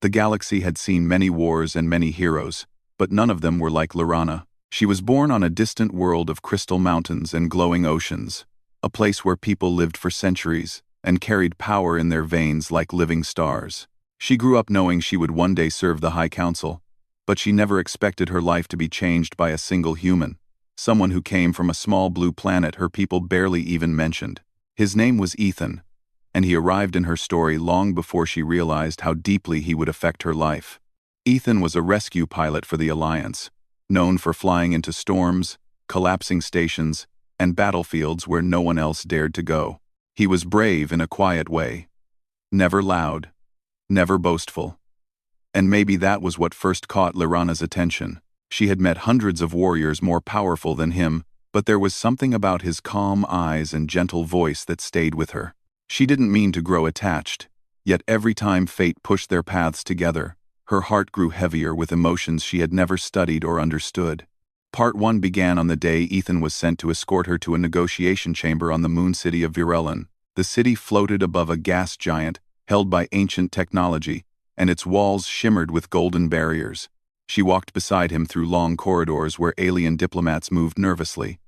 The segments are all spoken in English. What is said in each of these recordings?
The galaxy had seen many wars and many heroes, but none of them were like Lyrana. She was born on a distant world of crystal mountains and glowing oceans, a place where people lived for centuries and carried power in their veins like living stars. She grew up knowing she would one day serve the High Council, but she never expected her life to be changed by a single human, someone who came from a small blue planet her people barely even mentioned. His name was Ethan, and he arrived in her story long before she realized how deeply he would affect her life. Ethan was a rescue pilot for the Alliance, known for flying into storms, collapsing stations, and battlefields where no one else dared to go. He was brave in a quiet way, never loud, never boastful. And maybe that was what first caught Lyrana's attention. She had met hundreds of warriors more powerful than him, but there was something about his calm eyes and gentle voice that stayed with her. She didn't mean to grow attached, yet every time fate pushed their paths together, her heart grew heavier with emotions she had never studied or understood. Part 1 began on the day Ethan was sent to escort her to a negotiation chamber on the moon city of Virelon. The city floated above a gas giant, held by ancient technology, and its walls shimmered with golden barriers. She walked beside him through long corridors where alien diplomats moved nervously.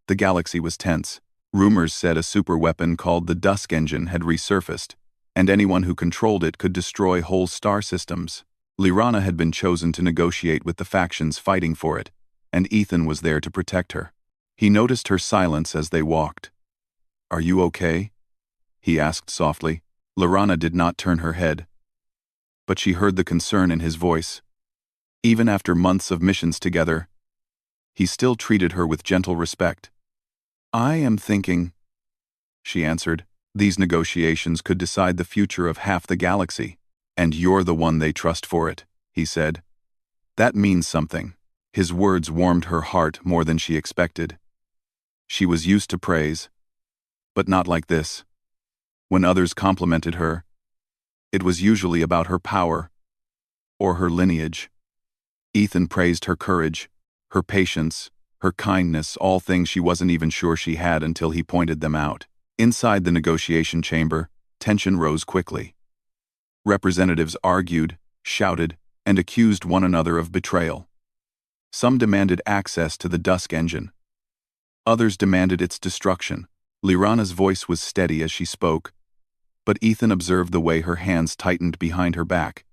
The galaxy was tense. Rumors said a superweapon called the Dusk Engine had resurfaced, and anyone who controlled it could destroy whole star systems. Lyrana had been chosen to negotiate with the factions fighting for it, and Ethan was there to protect her. He noticed her silence as they walked. "Are you okay?" he asked softly. Lyrana did not turn her head, but she heard the concern in his voice. Even after months of missions together, he still treated her with gentle respect. "I am thinking," she answered. "These negotiations could decide the future of half the galaxy, and you're the one they trust for it," he said. "That means something." His words warmed her heart more than she expected. She was used to praise, but not like this. When others complimented her, it was usually about her power or her lineage. Ethan praised her courage, her patience, her kindness, all things she wasn't even sure she had until he pointed them out. Inside the negotiation chamber, tension rose quickly. Representatives argued, shouted, and accused one another of betrayal. Some demanded access to the Dusk Engine. Others demanded its destruction. Lyrana's voice was steady as she spoke, but Ethan observed the way her hands tightened behind her back.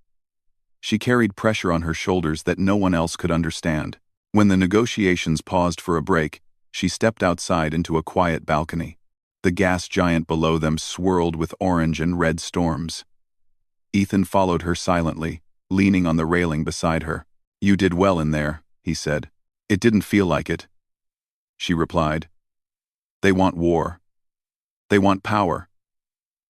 She carried pressure on her shoulders that no one else could understand. When the negotiations paused for a break, she stepped outside into a quiet balcony. The gas giant below them swirled with orange and red storms. Ethan followed her silently, leaning on the railing beside her. "You did well in there," he said. "It didn't feel like it," she replied. "They want war. They want power.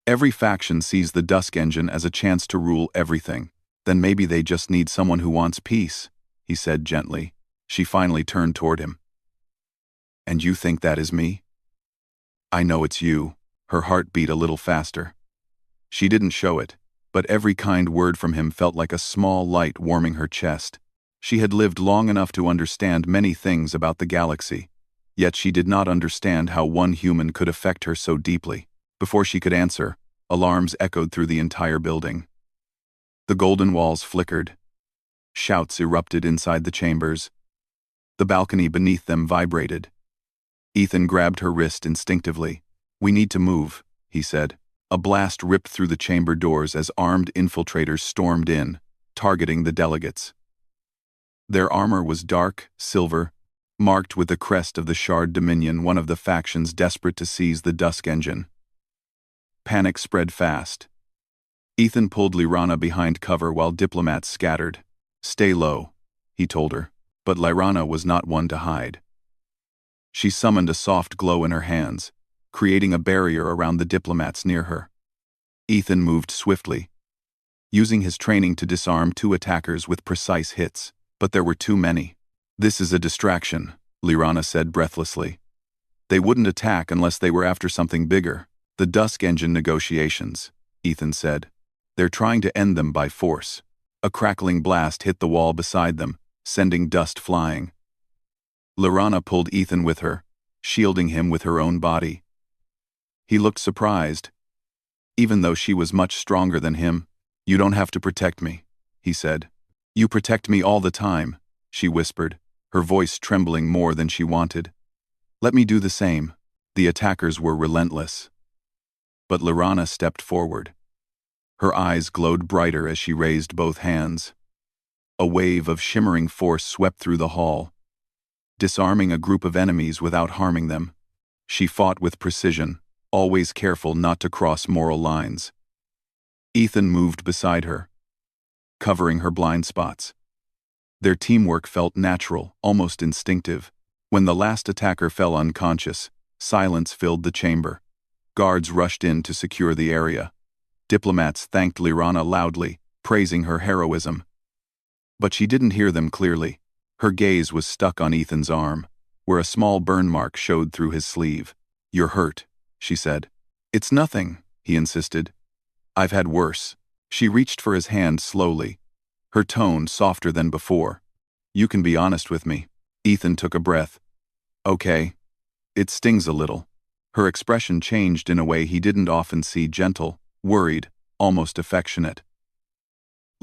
Every faction sees the Dusk Engine as a chance to rule everything. Then maybe they just need someone who wants peace," he said gently. She finally turned toward him. "And you think that is me?" "I know it's you." Her heart beat a little faster. She didn't show it, but every kind word from him felt like a small light warming her chest. She had lived long enough to understand many things about the galaxy, yet she did not understand how one human could affect her so deeply. Before she could answer, alarms echoed through the entire building. The golden walls flickered. Shouts erupted inside the chambers. The balcony beneath them vibrated. Ethan grabbed her wrist instinctively. "We need to move," he said. A blast ripped through the chamber doors as armed infiltrators stormed in, targeting the delegates. Their armor was dark, silver, marked with the crest of the Shard Dominion, one of the factions desperate to seize the Dusk Engine. Panic spread fast. Ethan pulled Lyrana behind cover while diplomats scattered. "Stay low," he told her, but Lyrana was not one to hide. She summoned a soft glow in her hands, creating a barrier around the diplomats near her. Ethan moved swiftly, using his training to disarm 2 attackers with precise hits, but there were too many. "This is a distraction," Lyrana said breathlessly. "They wouldn't attack unless they were after something bigger." "The Dusk Engine negotiations," Ethan said. "They're trying to end them by force." A crackling blast hit the wall beside them, sending dust flying. Lyrana pulled Ethan with her, shielding him with her own body. He looked surprised. Even though she was much stronger than him, "You don't have to protect me," he said. You protect me all the time, she whispered, her voice trembling more than she wanted. Let me do the same. The attackers were relentless. But Lorana stepped forward. Her eyes glowed brighter as she raised both hands. A wave of shimmering force swept through the hall, disarming a group of enemies without harming them. She fought with precision, always careful not to cross moral lines. Ethan moved beside her, covering her blind spots. Their teamwork felt natural, almost instinctive. When the last attacker fell unconscious, silence filled the chamber. Guards rushed in to secure the area. Diplomats thanked Lorana loudly, praising her heroism. But she didn't hear them clearly. Her gaze was stuck on Ethan's arm, where a small burn mark showed through his sleeve. You're hurt, she said. It's nothing, he insisted. I've had worse. She reached for his hand slowly, her tone softer than before. You can be honest with me. Ethan took a breath. Okay. It stings a little. Her expression changed in a way he didn't often see, gentle, worried, almost affectionate.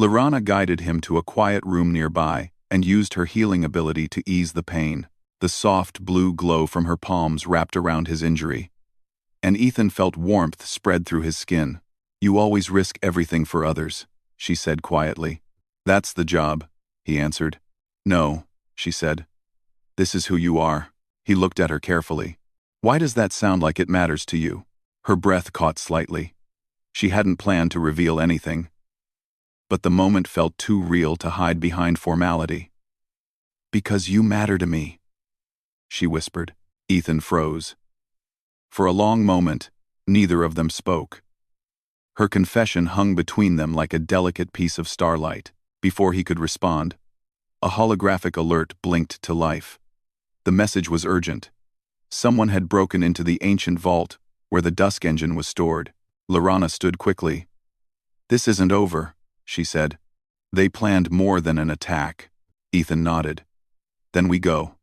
Lorana guided him to a quiet room nearby and used her healing ability to ease the pain. The soft blue glow from her palms wrapped around his injury, and Ethan felt warmth spread through his skin. You always risk everything for others, she said quietly. That's the job, he answered. No, she said. This is who you are. He looked at her carefully. Why does that sound like it matters to you? Her breath caught slightly. She hadn't planned to reveal anything, but the moment felt too real to hide behind formality. Because you matter to me, she whispered. Ethan froze. For a long moment, neither of them spoke. Her confession hung between them like a delicate piece of starlight. Before he could respond, a holographic alert blinked to life. The message was urgent. Someone had broken into the ancient vault where the Dusk engine was stored. Lorana stood quickly. This isn't over, she said. They planned more than an attack. Ethan nodded. Then we go.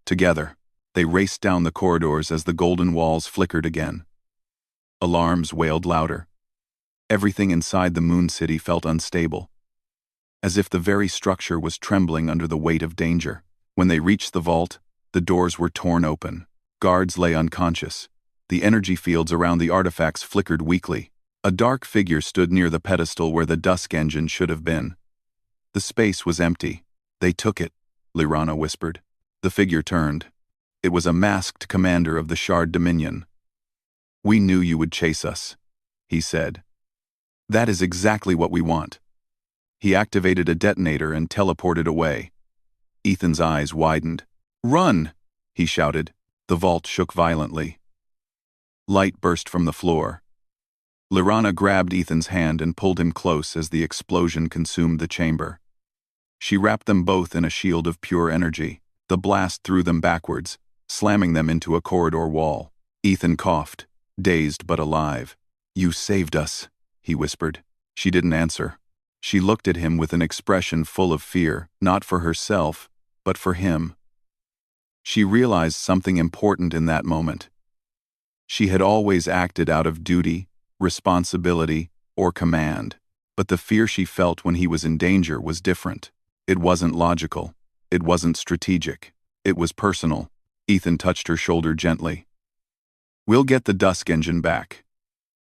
Together. They raced down the corridors as the golden walls flickered again. Alarms wailed louder. Everything inside the Moon City felt unstable, as if the very structure was trembling under the weight of danger. When they reached the vault, the doors were torn open. Guards lay unconscious. The energy fields around the artifacts flickered weakly. A dark figure stood near the pedestal where the Dusk engine should have been. The space was empty. They took it, Lorana whispered. The figure turned. It was a masked commander of the Shard Dominion. We knew you would chase us, he said. That is exactly what we want. He activated a detonator and teleported away. Ethan's eyes widened. Run, he shouted. The vault shook violently. Light burst from the floor. Lorana grabbed Ethan's hand and pulled him close as the explosion consumed the chamber. She wrapped them both in a shield of pure energy. The blast threw them backwards, slamming them into a corridor wall. Ethan coughed, dazed but alive. You saved us, he whispered. She didn't answer. She looked at him with an expression full of fear, not for herself, but for him. She realized something important in that moment. She had always acted out of duty, responsibility, or command, but the fear she felt when he was in danger was different. It wasn't logical. It wasn't strategic. It was personal. Ethan touched her shoulder gently. We'll get the Dusk engine back,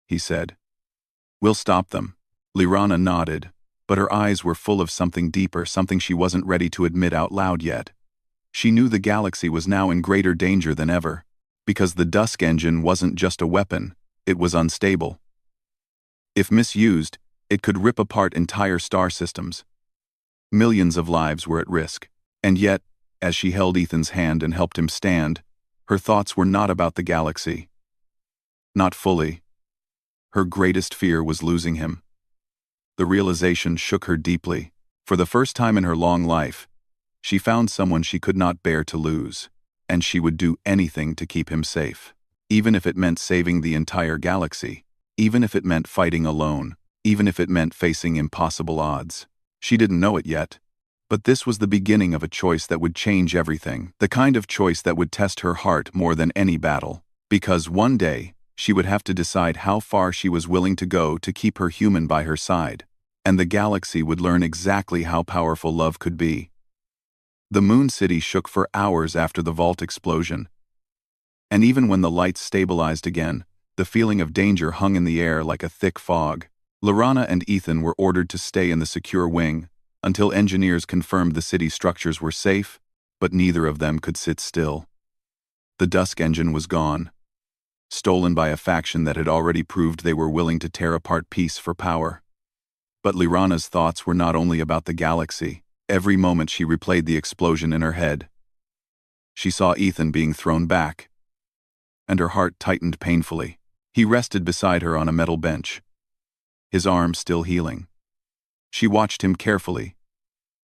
he said. We'll stop them. Lorana nodded, but her eyes were full of something deeper, something she wasn't ready to admit out loud yet. She knew the galaxy was now in greater danger than ever, because the Dusk engine wasn't just a weapon, it was unstable. If misused, it could rip apart entire star systems. Millions of lives were at risk, and yet, as she held Ethan's hand and helped him stand, her thoughts were not about the galaxy. Not fully. Her greatest fear was losing him. The realization shook her deeply. For the first time in her long life, she found someone she could not bear to lose, and she would do anything to keep him safe. Even if it meant saving the entire galaxy, even if it meant fighting alone, even if it meant facing impossible odds. She didn't know it yet, but this was the beginning of a choice that would change everything, the kind of choice that would test her heart more than any battle, because one day, she would have to decide how far she was willing to go to keep her human by her side. and the galaxy would learn exactly how powerful love could be. The Moon City shook for hours after the vault explosion. And even when the lights stabilized again, the feeling of danger hung in the air like a thick fog. Lorana and Ethan were ordered to stay in the secure wing until engineers confirmed the city structures were safe, but neither of them could sit still. The Dusk engine was gone, stolen by a faction that had already proved they were willing to tear apart peace for power. But Lorana's thoughts were not only about the galaxy. Every moment she replayed the explosion in her head. She saw Ethan being thrown back, and her heart tightened painfully. He rested beside her on a metal bench, his arm still healing. She watched him carefully,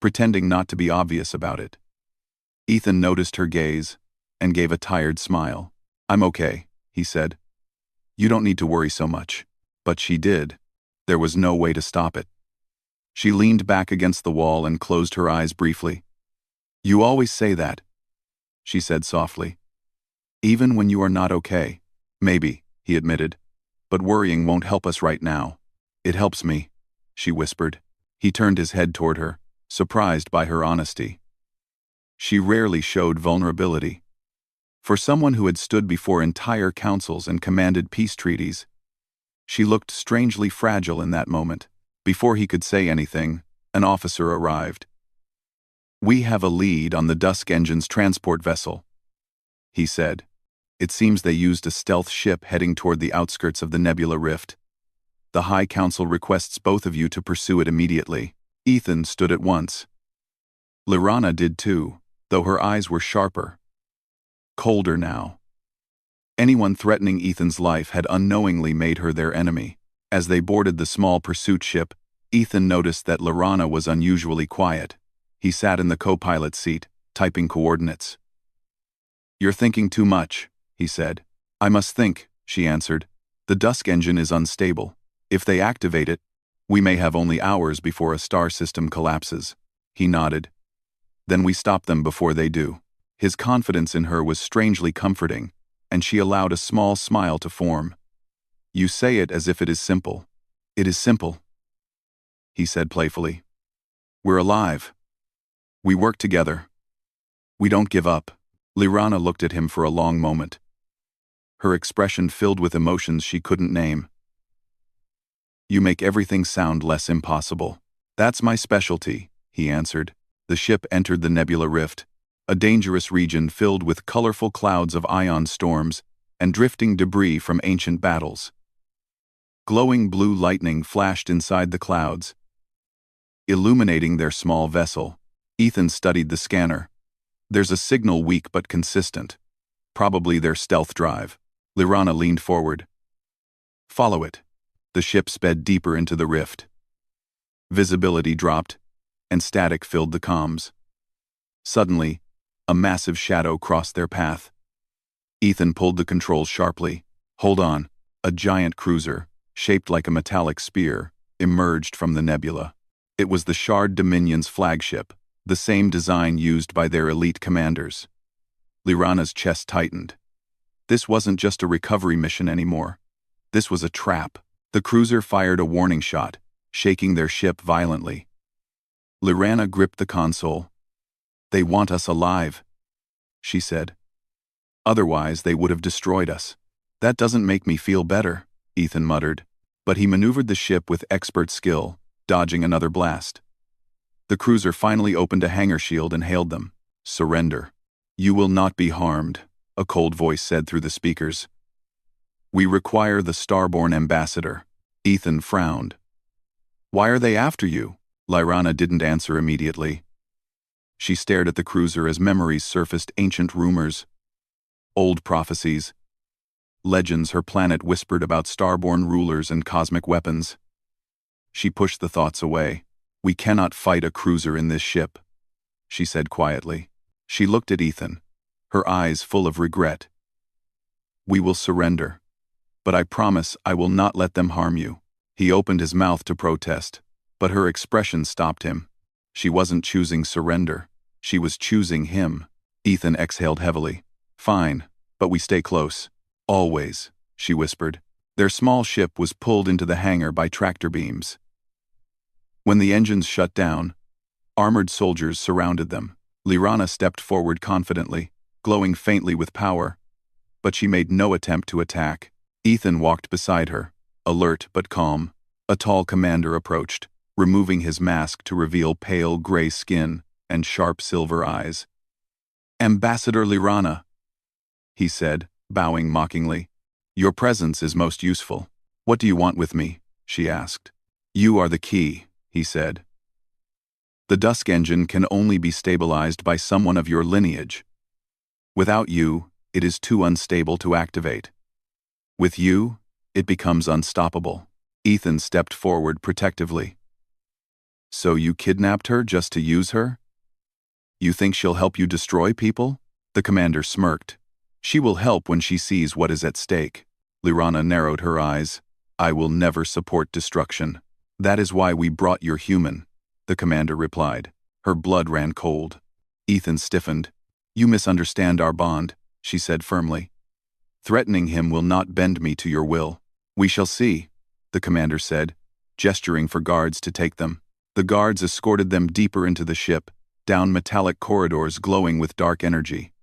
pretending not to be obvious about it. Ethan noticed her gaze and gave a tired smile. "I'm okay," he said. "You don't need to worry so much." But she did. There was no way to stop it. She leaned back against the wall and closed her eyes briefly. "You always say that," she said softly. "Even when you are not okay." "Maybe," he admitted, "but worrying won't help us right now." "It helps me," she whispered. He turned his head toward her, surprised by her honesty. She rarely showed vulnerability. For someone who had stood before entire councils and commanded peace treaties, she looked strangely fragile in that moment. Before he could say anything, an officer arrived. "We have a lead on the Dusk engine's transport vessel," he said. "It seems they used a stealth ship heading toward the outskirts of the Nebula Rift. The High Council requests both of you to pursue it immediately." Ethan stood at once. Lorana did too, though her eyes were sharper, colder now. Anyone threatening Ethan's life had unknowingly made her their enemy. As they boarded the small pursuit ship, Ethan noticed that Lorana was unusually quiet. He sat in the co-pilot seat, typing coordinates. "You're thinking too much," he said. "I must think," she answered. "The Dusk engine is unstable. If they activate it, we may have only hours before a star system collapses." He nodded. "Then we stop them before they do." His confidence in her was strangely comforting, and she allowed a small smile to form. "You say it as if it is simple." "It is simple," he said playfully. "We're alive. We work together. We don't give up." Lorana looked at him for a long moment, her expression filled with emotions she couldn't name. "You make everything sound less impossible." "That's my specialty," he answered. The ship entered the Nebula Rift, a dangerous region filled with colorful clouds of ion storms and drifting debris from ancient battles. Glowing blue lightning flashed inside the clouds, illuminating their small vessel. Ethan studied the scanner. "There's a signal weak but consistent. Probably their stealth drive." Lorana leaned forward. "Follow it." The ship sped deeper into the rift. Visibility dropped, and static filled the comms. Suddenly, a massive shadow crossed their path. Ethan pulled the controls sharply. "Hold on." A giant cruiser, shaped like a metallic spear, emerged from the nebula. It was the Shard Dominion's flagship, the same design used by their elite commanders. Lorana's chest tightened. This wasn't just a recovery mission anymore. This was a trap. The cruiser fired a warning shot, shaking their ship violently. Lorana gripped the console. "They want us alive," she said. "Otherwise, they would have destroyed us." "That doesn't make me feel better," Ethan muttered. But he maneuvered the ship with expert skill, dodging another blast. The cruiser finally opened a hangar shield and hailed them. "Surrender. You will not be harmed," a cold voice said through the speakers. "We require the Starborn ambassador." Ethan frowned. "Why are they after you?" Lorana didn't answer immediately. She stared at the cruiser as memories surfaced, ancient rumors, old prophecies, legends her planet whispered about starborn rulers and cosmic weapons. She pushed the thoughts away. "We cannot fight a cruiser in this ship," she said quietly. She looked at Ethan, her eyes full of regret. "We will surrender, but I promise I will not let them harm you." He opened his mouth to protest, but her expression stopped him. She wasn't choosing surrender. She was choosing him. Ethan exhaled heavily. "Fine, but we stay close." "Always," she whispered. Their small ship was pulled into the hangar by tractor beams. When the engines shut down, armored soldiers surrounded them. Lyrana stepped forward confidently, glowing faintly with power, but she made no attempt to attack. Ethan walked beside her, alert but calm. A tall commander approached, removing his mask to reveal pale gray skin and sharp silver eyes. "Ambassador Lyrana," he said, bowing mockingly. "Your presence is most useful." "What do you want with me?" she asked. "You are the key," he said. "The Dusk engine can only be stabilized by someone of your lineage. Without you, it is too unstable to activate. With you, it becomes unstoppable." Ethan stepped forward protectively. "So you kidnapped her just to use her? You think she'll help you destroy people?" The commander smirked. "She will help when she sees what is at stake." Lyrana narrowed her eyes. "I will never support destruction." "That is why we brought your human," the commander replied. Her blood ran cold. Ethan stiffened. "You misunderstand our bond," she said firmly. "Threatening him will not bend me to your will." "We shall see," the commander said, gesturing for guards to take them. The guards escorted them deeper into the ship, down metallic corridors glowing with dark energy.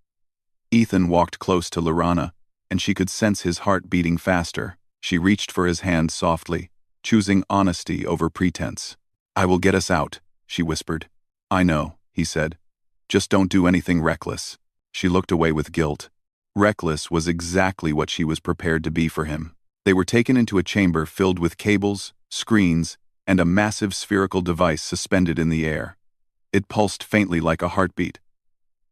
Ethan walked close to Lyrana, and she could sense his heart beating faster. She reached for his hand softly, choosing honesty over pretense. "I will get us out," she whispered. "I know," he said. "Just don't do anything reckless." She looked away with guilt. Reckless was exactly what she was prepared to be for him. They were taken into a chamber filled with cables, screens, and a massive spherical device suspended in the air. It pulsed faintly like a heartbeat.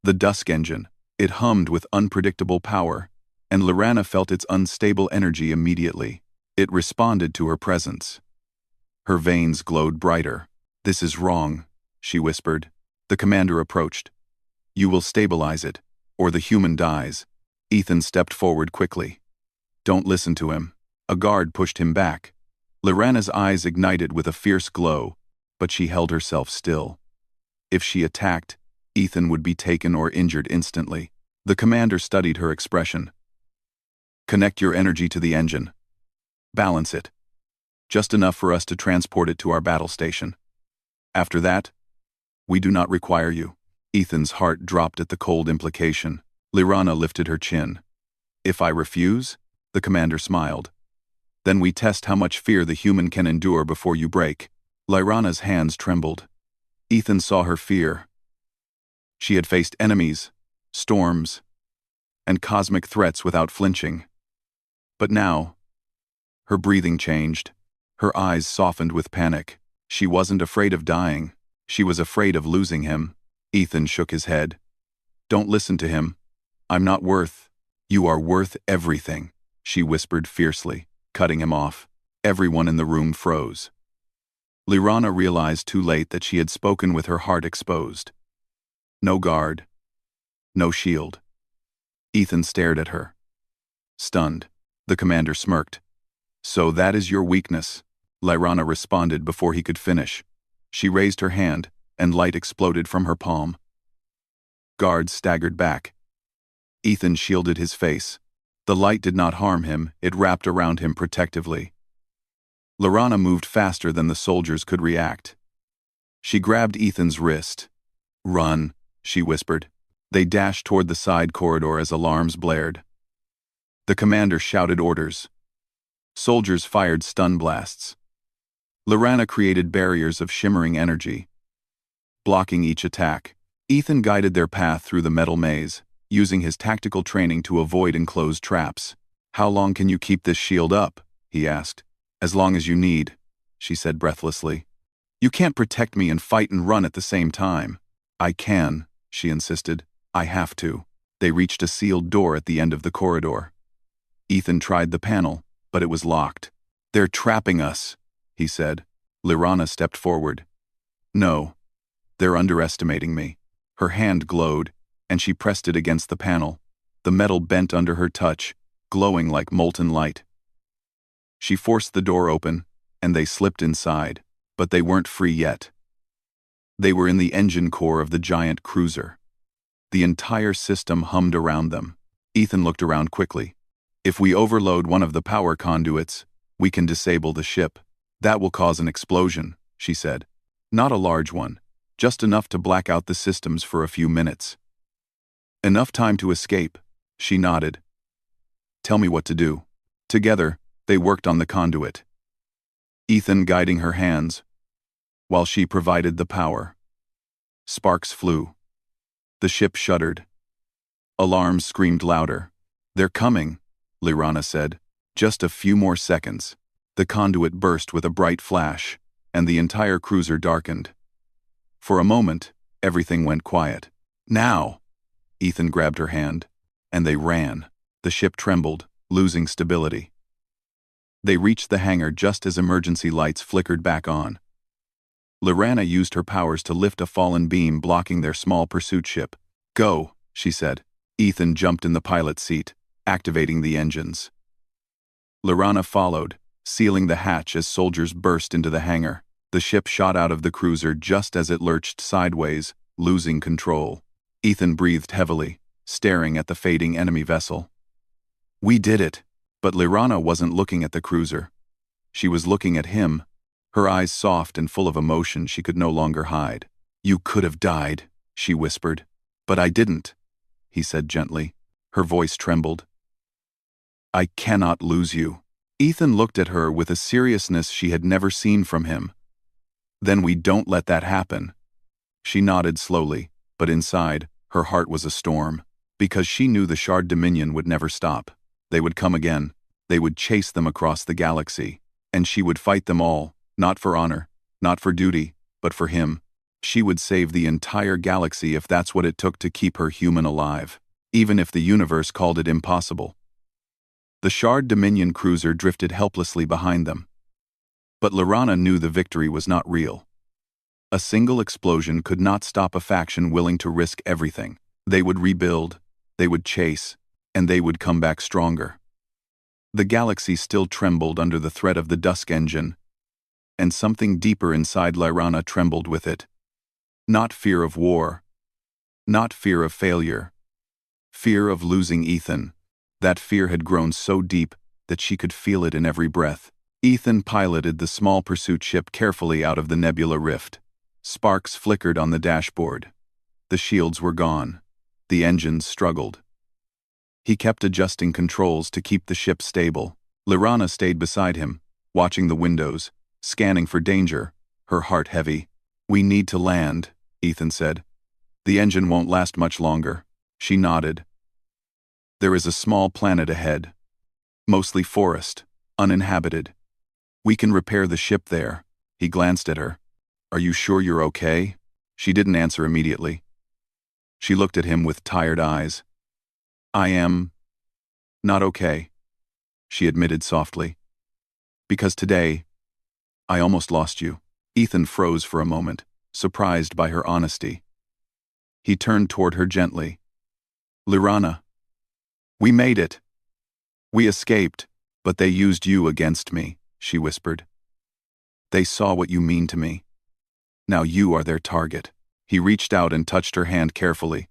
The Dusk engine. It hummed with unpredictable power, and Lyrana felt its unstable energy immediately. It responded to her presence. Her veins glowed brighter. "This is wrong," she whispered. The commander approached. "You will stabilize it, or the human dies." Ethan stepped forward quickly. "Don't listen to him." A guard pushed him back. Lyrana's eyes ignited with a fierce glow, but she held herself still. If she attacked, Ethan would be taken or injured instantly. The commander studied her expression. "Connect your energy to the engine. Balance it. Just enough for us to transport it to our battle station. After that, we do not require you." Ethan's heart dropped at the cold implication. Lyrana lifted her chin. "If I refuse?" The commander smiled. "Then we test how much fear the human can endure before you break." Lyrana's hands trembled. Ethan saw her fear. She had faced enemies, storms, and cosmic threats without flinching. But now, her breathing changed. Her eyes softened with panic. She wasn't afraid of dying. She was afraid of losing him. Ethan shook his head. "Don't listen to him. I'm not worth." "You are worth everything," she whispered fiercely, cutting him off. Everyone in the room froze. Lyrana realized too late that she had spoken with her heart exposed. No guard. No shield. Ethan stared at her. Stunned, the commander smirked. "So that is your weakness," Lyrana responded before he could finish. She raised her hand, and light exploded from her palm. Guards staggered back. Ethan shielded his face. The light did not harm him, it wrapped around him protectively. Lyrana moved faster than the soldiers could react. She grabbed Ethan's wrist. "Run," she whispered. They dashed toward the side corridor as alarms blared. The commander shouted orders. Soldiers fired stun blasts. Lyrana created barriers of shimmering energy, blocking each attack. Ethan guided their path through the metal maze, using his tactical training to avoid enclosed traps. "How long can you keep this shield up?" he asked. "As long as you need," she said breathlessly. "You can't protect me and fight and run at the same time." "I can," she insisted. "I have to." They reached a sealed door at the end of the corridor. Ethan tried the panel, but it was locked. "They're trapping us," he said. Lyrana stepped forward. "No, they're underestimating me." Her hand glowed, and she pressed it against the panel. The metal bent under her touch, glowing like molten light. She forced the door open, and they slipped inside, but they weren't free yet. They were in the engine core of the giant cruiser. The entire system hummed around them. Ethan looked around quickly. "If we overload one of the power conduits, we can disable the ship. That will cause an explosion," she said. Not a large one, just enough to black out the systems for a few minutes. Enough time to escape, she nodded. Tell me what to do. Together, they worked on the conduit. Ethan guiding her hands, while she provided the power. Sparks flew. The ship shuddered. Alarms screamed louder. They're coming, Lirana said. Just a few more seconds. The conduit burst with a bright flash, and the entire cruiser darkened. For a moment, everything went quiet. Now! Ethan grabbed her hand, and they ran. The ship trembled, losing stability. They reached the hangar just as emergency lights flickered back on. Lirana used her powers to lift a fallen beam blocking their small pursuit ship. Go, she said. Ethan jumped in the pilot's seat, activating the engines. Lirana followed, sealing the hatch as soldiers burst into the hangar. The ship shot out of the cruiser just as it lurched sideways, losing control. Ethan breathed heavily, staring at the fading enemy vessel. We did it, but Lirana wasn't looking at the cruiser. She was looking at him, her eyes soft and full of emotion she could no longer hide. You could have died, she whispered. But I didn't, he said gently. Her voice trembled. I cannot lose you. Ethan looked at her with a seriousness she had never seen from him. Then we don't let that happen. She nodded slowly, but inside, her heart was a storm, because she knew the Shard Dominion would never stop. They would come again. They would chase them across the galaxy, and she would fight them all, not for honor, not for duty, but for him. She would save the entire galaxy if that's what it took to keep her human alive, even if the universe called it impossible. The Shard Dominion cruiser drifted helplessly behind them. But Lirana knew the victory was not real. A single explosion could not stop a faction willing to risk everything. They would rebuild, they would chase, and they would come back stronger. The galaxy still trembled under the threat of the Dusk Engine, and something deeper inside Lirana trembled with it. Not fear of war, not fear of failure, fear of losing Ethan. That fear had grown so deep that she could feel it in every breath. Ethan piloted the small pursuit ship carefully out of the nebula rift. Sparks flickered on the dashboard. The shields were gone. The engines struggled. He kept adjusting controls to keep the ship stable. Lirana stayed beside him, watching the windows, scanning for danger, her heart heavy. We need to land, Ethan said. The engine won't last much longer. She nodded. There is a small planet ahead. Mostly forest, uninhabited. We can repair the ship there. He glanced at her. Are you sure you're okay? She didn't answer immediately. She looked at him with tired eyes. I am not okay, she admitted softly. Because today, I almost lost you. Ethan froze for a moment, surprised by her honesty. He turned toward her gently. Lirana, we made it. We escaped, but they used you against me, she whispered. They saw what you mean to me. Now you are their target. He reached out and touched her hand carefully.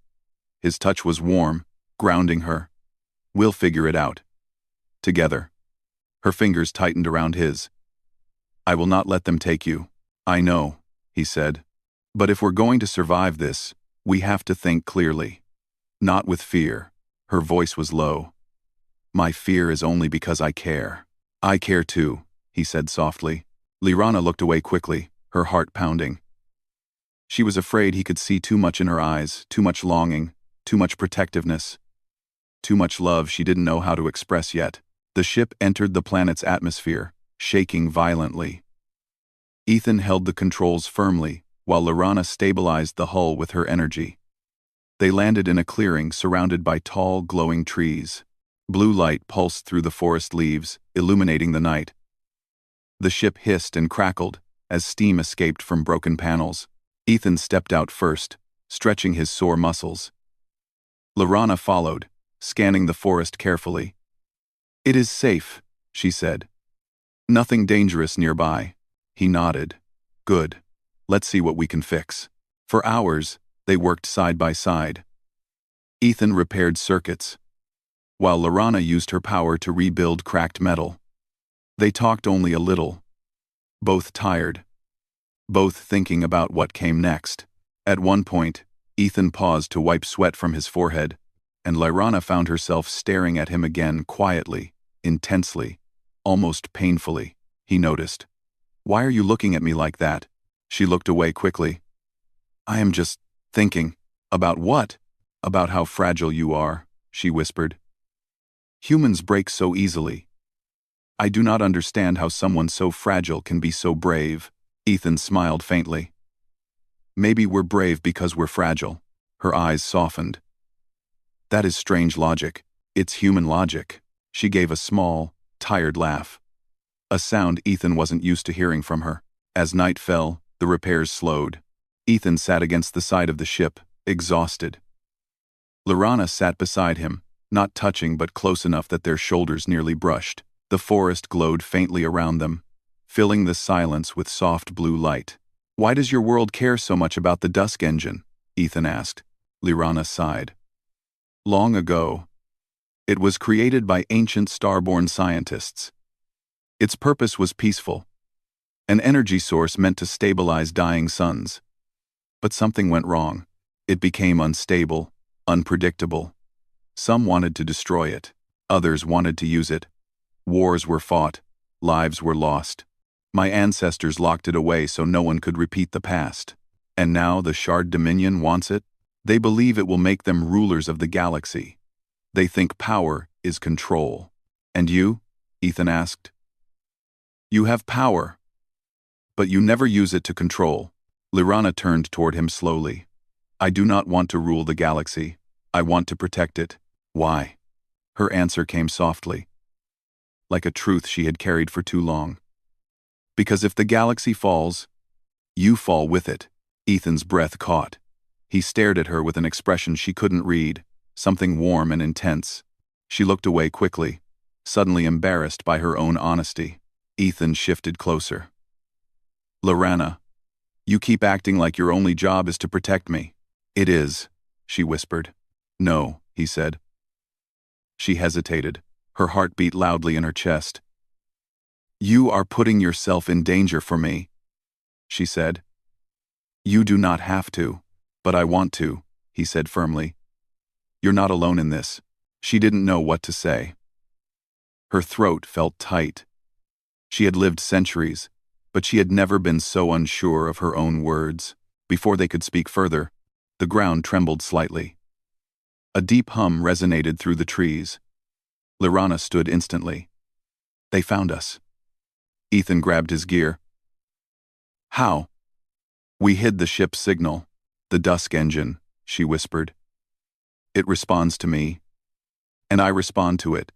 His touch was warm, grounding her. We'll figure it out. Together. Her fingers tightened around his. I will not let them take you. I know, he said. But if we're going to survive this, we have to think clearly. Not with fear. Her voice was low. My fear is only because I care. I care too, he said softly. Lirana looked away quickly, her heart pounding. She was afraid he could see too much in her eyes, too much longing, too much protectiveness, too much love she didn't know how to express yet. The ship entered the planet's atmosphere, shaking violently. Ethan held the controls firmly, while Lirana stabilized the hull with her energy. They landed in a clearing surrounded by tall, glowing trees. Blue light pulsed through the forest leaves, illuminating the night. The ship hissed and crackled as steam escaped from broken panels. Ethan stepped out first, stretching his sore muscles. Lirana followed, scanning the forest carefully. It is safe, she said. Nothing dangerous nearby. He nodded. Good. Let's see what we can fix. For hours, they worked side by side. Ethan repaired circuits, while Lirana used her power to rebuild cracked metal. They talked only a little. Both tired. both thinking about what came next. At one point, Ethan paused to wipe sweat from his forehead, and Lyrana found herself staring at him again quietly, intensely, almost painfully. He noticed. "Why are you looking at me like that?" She looked away quickly. "I am just thinking." "About what?" "About how fragile you are," she whispered. "Humans break so easily. I do not understand how someone so fragile can be so brave." Ethan smiled faintly. "Maybe we're brave because we're fragile." Her eyes softened. "That is strange logic. It's human logic." She gave a small, tired laugh. A sound Ethan wasn't used to hearing from her. As night fell, the repairs slowed. Ethan sat against the side of the ship, exhausted. Lyrana sat beside him, not touching but close enough that their shoulders nearly brushed. The forest glowed faintly around them, filling the silence with soft blue light. "Why does your world care so much about the Dusk Engine?" Ethan asked. Lyrana sighed. "Long ago, it was created by ancient starborn scientists. Its purpose was peaceful, an energy source meant to stabilize dying suns. But something went wrong. It became unstable, unpredictable. Some wanted to destroy it. Others wanted to use it. Wars were fought. Lives were lost. My ancestors locked it away so no one could repeat the past. And now the Shard Dominion wants it? They believe it will make them rulers of the galaxy. They think power is control." "And you?" Ethan asked. "You have power, but you never use it to control." Lyrana turned toward him slowly. "I do not want to rule the galaxy. I want to protect it." "Why?" Her answer came softly, like a truth she had carried for too long. "Because if the galaxy falls, you fall with it." Ethan's breath caught. He stared at her with an expression she couldn't read, something warm and intense. She looked away quickly, suddenly embarrassed by her own honesty. Ethan shifted closer. "Lyrana, you keep acting like your only job is to protect me." "It is," she whispered. "No," he said. She hesitated, her heart beat loudly in her chest. "You are putting yourself in danger for me," she said. "You do not have to, but I want to," he said firmly. "You're not alone in this." She didn't know what to say. Her throat felt tight. She had lived centuries, but she had never been so unsure of her own words. Before they could speak further, the ground trembled slightly. A deep hum resonated through the trees. Lyrana stood instantly. "They found us." Ethan grabbed his gear. "How?" "We hid the ship's signal. The Dusk Engine," she whispered. "It responds to me, and I respond to it."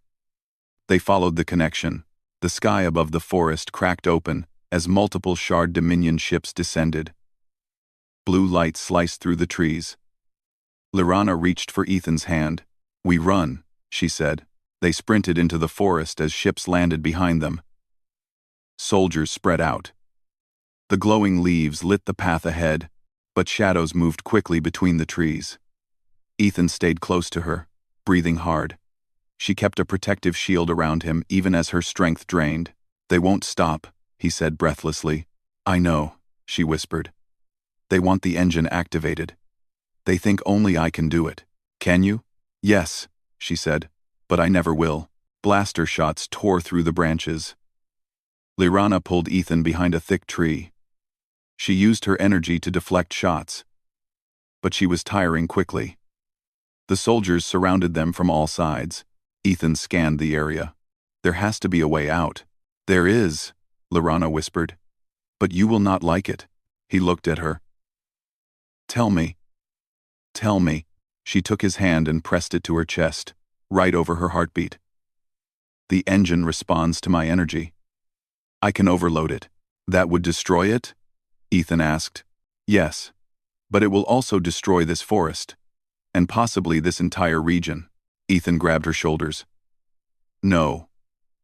They followed the connection. The sky above the forest cracked open as multiple Shard Dominion ships descended. Blue light sliced through the trees. Lyrana reached for Ethan's hand. "We run," she said. They sprinted into the forest as ships landed behind them. Soldiers spread out. The glowing leaves lit the path ahead, but shadows moved quickly between the trees. Ethan stayed close to her, breathing hard. She kept a protective shield around him even as her strength drained. "They won't stop," he said breathlessly. "I know," she whispered. "They want the engine activated. They think only I can do it." "Can you?" "Yes," she said, "but I never will." Blaster shots tore through the branches. Lyrana pulled Ethan behind a thick tree. She used her energy to deflect shots, but she was tiring quickly. The soldiers surrounded them from all sides. Ethan scanned the area. "There has to be a way out." "There is," Lyrana whispered. "But you will not like it." He looked at her. "Tell me. Tell me." She took his hand and pressed it to her chest, right over her heartbeat. "The engine responds to my energy. I can overload it." "That would destroy it?" Ethan asked. "Yes, but it will also destroy this forest, and possibly this entire region." Ethan grabbed her shoulders. "No,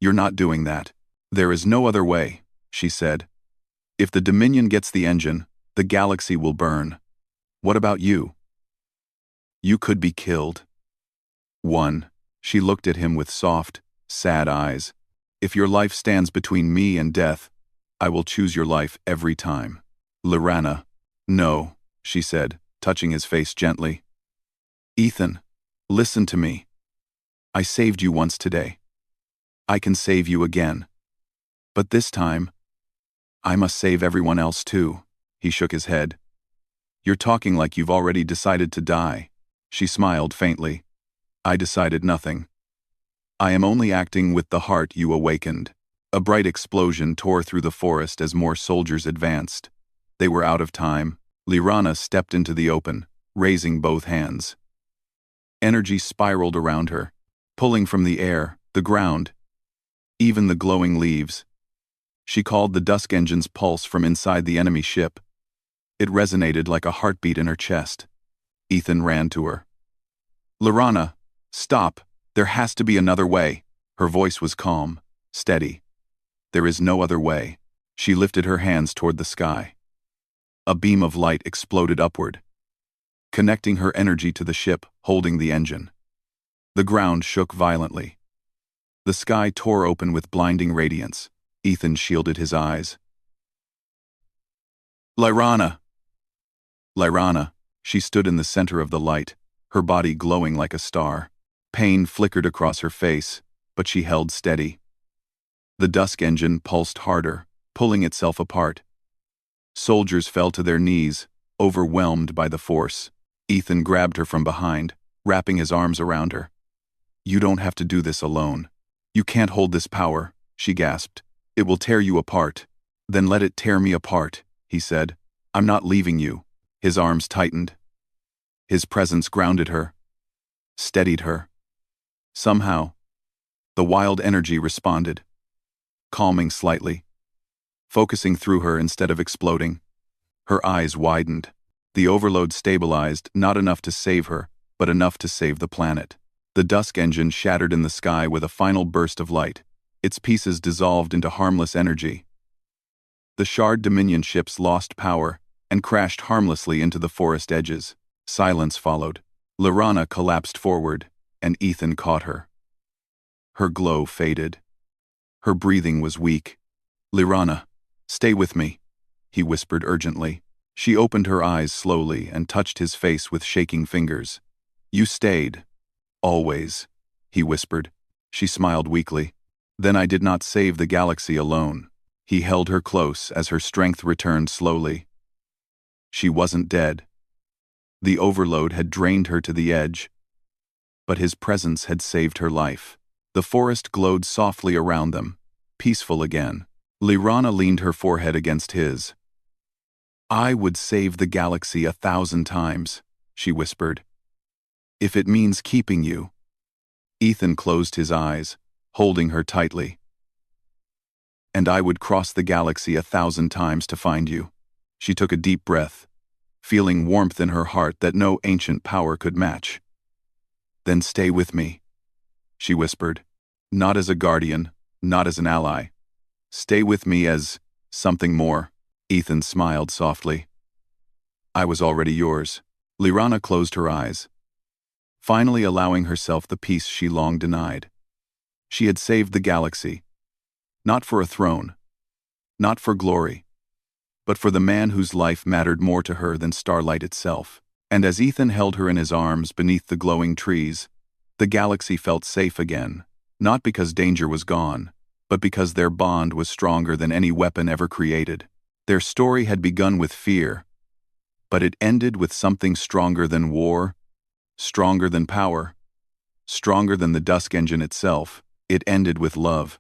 you're not doing that." "There is no other way," she said. "If the Dominion gets the engine, the galaxy will burn. What about you? You could be killed." "One." She looked at him with soft, sad eyes. "If your life stands between me and death, I will choose your life every time." Lorana. No, she said, touching his face gently. Ethan, listen to me. I saved you once today. I can save you again. But this time, I must save everyone else too. He shook his head. You're talking like you've already decided to die. She smiled faintly. I decided nothing. I am only acting with the heart you awakened. A bright explosion tore through the forest as more soldiers advanced. They were out of time. Lorana stepped into the open, raising both hands. Energy spiraled around her, pulling from the air, the ground, even the glowing leaves. She called the dusk engine's pulse from inside the enemy ship. It resonated like a heartbeat in her chest. Ethan ran to her. Lorana, stop. There has to be another way. Her voice was calm, steady. There is no other way. She lifted her hands toward the sky. A beam of light exploded upward, connecting her energy to the ship, holding the engine. The ground shook violently. The sky tore open with blinding radiance. Ethan shielded his eyes. Lorana! Lorana! She stood in the center of the light, her body glowing like a star. Pain flickered across her face, but she held steady. The dusk engine pulsed harder, pulling itself apart. Soldiers fell to their knees, overwhelmed by the force. Ethan grabbed her from behind, wrapping his arms around her. You don't have to do this alone. You can't hold this power, she gasped. It will tear you apart. Then let it tear me apart, he said. I'm not leaving you. His arms tightened. His presence grounded her, steadied her. Somehow, the wild energy responded, calming slightly, focusing through her instead of exploding. Her eyes widened. The overload stabilized, not enough to save her, but enough to save the planet. The dusk engine shattered in the sky with a final burst of light. Its pieces dissolved into harmless energy. The Shard Dominion ships lost power and crashed harmlessly into the forest edges. Silence followed. Lorana collapsed forward, and Ethan caught her. Her glow faded. Her breathing was weak. Lorana, stay with me, he whispered urgently. She opened her eyes slowly and touched his face with shaking fingers. You stayed. Always, he whispered. She smiled weakly. Then I did not save the galaxy alone. He held her close as her strength returned slowly. She wasn't dead. The overload had drained her to the edge, but his presence had saved her life. The forest glowed softly around them, peaceful again. Lorana leaned her forehead against his. I would save the galaxy 1,000 times, she whispered. If it means keeping you. Ethan closed his eyes, holding her tightly. And I would cross the galaxy 1,000 times to find you. She took a deep breath, feeling warmth in her heart that no ancient power could match. Then stay with me, she whispered. Not as a guardian, not as an ally. Stay with me as something more. Ethan smiled softly. I was already yours. Lorana closed her eyes, finally allowing herself the peace she long denied. She had saved the galaxy, not for a throne, not for glory, but for the man whose life mattered more to her than starlight itself. And as Ethan held her in his arms beneath the glowing trees, the galaxy felt safe again, not because danger was gone, but because their bond was stronger than any weapon ever created. Their story had begun with fear, but it ended with something stronger than war, stronger than power, stronger than the dusk engine itself. It ended with love.